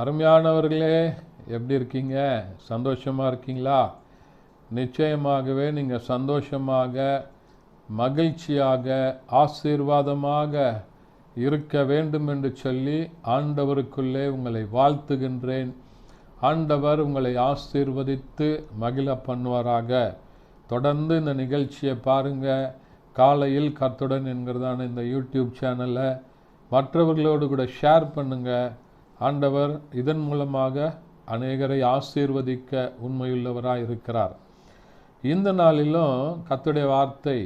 அருமையானவர்களே, எப்படி இருக்கீங்க? சந்தோஷமாக இருக்கீங்களா? நிச்சயமாகவே நீங்கள் சந்தோஷமாக, மகிழ்ச்சியாக, ஆசீர்வாதமாக இருக்க வேண்டும் என்று சொல்லி ஆண்டவருக்குள்ளே உங்களை வாழ்த்துகின்றேன். ஆண்டவர் உங்களை ஆசீர்வதித்து மகிழ பண்ணுவாராக. தொடர்ந்து இந்த நிகழ்ச்சியை பாருங்கள். காலையில் கர்த்தருடன் என்கிறதான இந்த யூடியூப் சேனலை மற்றவர்களோடு கூட ஷேர் பண்ணுங்கள். ஆண்டவர் இதன் மூலமாக அநேகரை ஆசீர்வதிக்க உண்மையுள்ளவராக இருக்கிறார். இந்த நாளிலும் கர்த்தருடைய வார்த்தை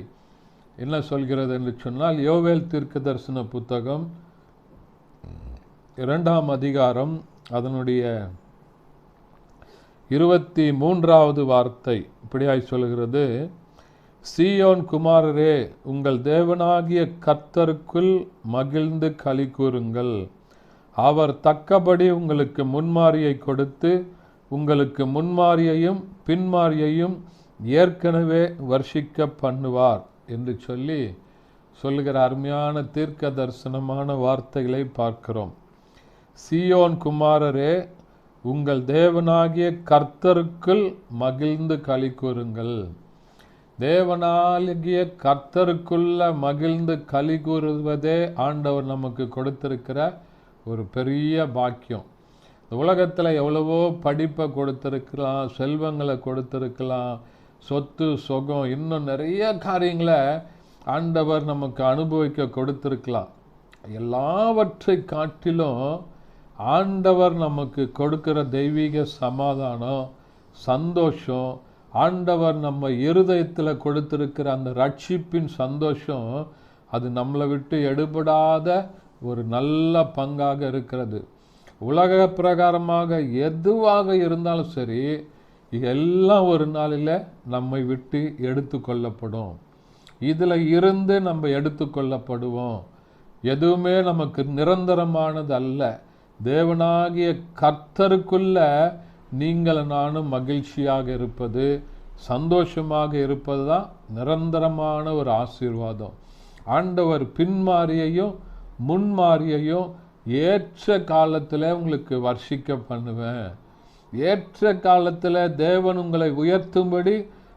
என்ன சொல்கிறது என்று சொன்னால், யோவேல் தீர்க்கதரிசன புத்தகம் 2ஆம் அதிகாரம் அதனுடைய 23வது வார்த்தை இப்படியாய் சொல்கிறது: சீயோன் குமாரரே, உங்கள் தேவனாகிய கர்த்தருக்குள் மகிழ்ந்து களி கூறுங்கள். அவர் தக்கபடி உங்களுக்கு முன்மாரியை கொடுத்து உங்களுக்கு முன்மாரியையும் பின்மாரியையும் ஏற்கனவே வர்ஷிக்க பண்ணுவார் என்று சொல்லுகிற அருமையான தீர்க்க தரிசனமான வார்த்தைகளை பார்க்கிறோம். சீயோன் குமாரரே, உங்கள் தேவனாகிய கர்த்தருக்குள் மகிழ்ந்து களி கூறுங்கள். தேவனாகிய கர்த்தருக்குள்ள மகிழ்ந்து களி கூறுவதே ஆண்டவர் நமக்கு கொடுத்திருக்கிற ஒரு பெரிய பாக்கியம். இந்த உலகத்தில் எவ்வளவோ படிப்பை கொடுத்துருக்கலாம், செல்வங்களை கொடுத்துருக்கலாம், சொத்து சுகம், இன்னும் நிறைய காரியங்களை ஆண்டவர் நமக்கு அனுபவிக்க கொடுத்துருக்கலாம். எல்லாவற்றை காட்டிலும் ஆண்டவர் நமக்கு கொடுக்கிற தெய்வீக சமாதானம், சந்தோஷம், ஆண்டவர் நம்ம இருதயத்தில் கொடுத்திருக்கிற அந்த ரட்சிப்பின் சந்தோஷம், அது நம்மளை விட்டு எடுபடாத ஒரு நல்ல பங்காக இருக்கிறது. உலக பிரகாரமாக எதுவாக இருந்தாலும் சரி, எல்லாம் ஒரு நாளில் நம்மை விட்டு எடுத்து கொள்ளப்படும். இதில் இருந்து நம்ம எடுத்து கொள்ளப்படுவோம். எதுவுமே நமக்கு நிரந்தரமானது அல்ல. தேவனாகிய கர்த்தருக்குள்ள நீங்கள் நானும் மகிழ்ச்சியாக இருப்பது, சந்தோஷமாக இருப்பது தான் நிரந்தரமான ஒரு ஆசீர்வாதம். ஆண்டவர் பின்மாரியையும் முன்மாரியையும் ஏற்ற காலத்தில் உங்களுக்கு வர்ஷிக்க பண்ணுவேன். ஏற்ற காலத்தில் தேவன் உங்களை உயர்த்தும்படி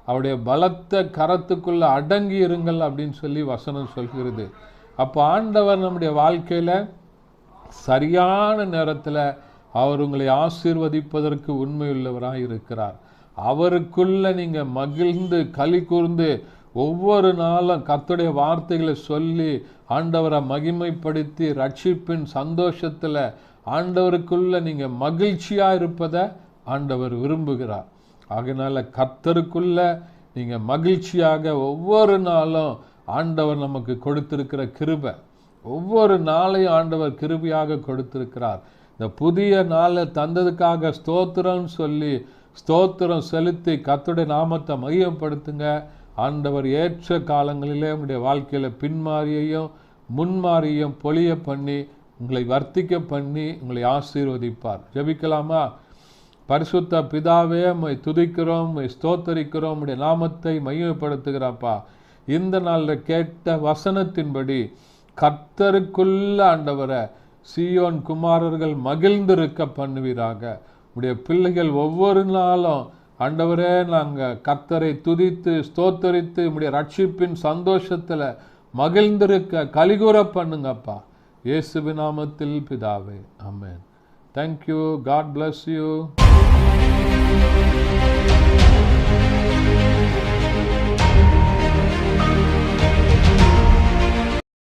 அவருடைய பலத்த கரத்துக்குள்ள அடங்கி இருங்கள் அப்படின்னு சொல்லி வசனம் சொல்கிறது. அப்போ ஆண்டவர் நம்முடைய வாழ்க்கையில் சரியான நேரத்தில் அவர் உங்களை ஆசீர்வதிப்பதற்கு உண்மையுள்ளவராக இருக்கிறார். அவருக்குள்ள நீங்கள் மகிழ்ந்து களி கூர்ந்து ஒவ்வொரு நாளும் கர்த்தருடைய வார்த்தைகளை சொல்லி ஆண்டவரை மகிமைப்படுத்தி ரட்சிப்பின் சந்தோஷத்தில் ஆண்டவருக்குள்ள நீங்கள் மகிழ்ச்சியாக இருப்பதை ஆண்டவர் விரும்புகிறார். ஆகையினால கர்த்தருக்குள்ள நீங்கள் மகிழ்ச்சியாக ஒவ்வொரு நாளும் ஆண்டவர் நமக்கு கொடுத்திருக்கிற கிருபை, ஒவ்வொரு நாளையும் ஆண்டவர் கிருபையாக கொடுத்திருக்கிறார். இந்த புதிய நாளை தந்ததுக்காக ஸ்தோத்திரம்னு சொல்லி ஸ்தோத்திரம் செலுத்தி கர்த்தருடைய நாமத்தை மையப்படுத்துங்க. ஆண்டவர் ஏற்ற காலங்களிலே உங்களுடைய வாழ்க்கையில் பின்மாரியையும் முன்மாரியையும் பொழிய பண்ணி உங்களை வர்த்திக்க பண்ணி உங்களை ஆசீர்வதிப்பார். ஜெபிக்கலாமா? பரிசுத்த பிதாவே, உம்மை துதிக்கிறோம், உம்மை ஸ்தோத்தரிக்கிறோம், உம்முடைய நாமத்தை மையப்படுத்துகிறாப்பா. இந்த நாளில் கேட்ட வசனத்தின்படி கர்த்தருக்குள்ள ஆண்டவரை சீயோன் குமாரர்கள் மகிழ்ந்திருக்க பண்ணுவீராக. உடைய பிள்ளைகள் ஒவ்வொரு நாளும் ஆண்டவரே, நாங்கள் கர்த்தரை துதித்து ஸ்தோத்தரித்து உம்முடைய ரட்சிப்பின் சந்தோஷத்தில் மகிழ்ந்திருக்க கலிகூற பண்ணுங்கப்பா. இயேசுவின் நாமத்தில் பிதாவே, ஆமென். தேங்க்யூ. God bless you.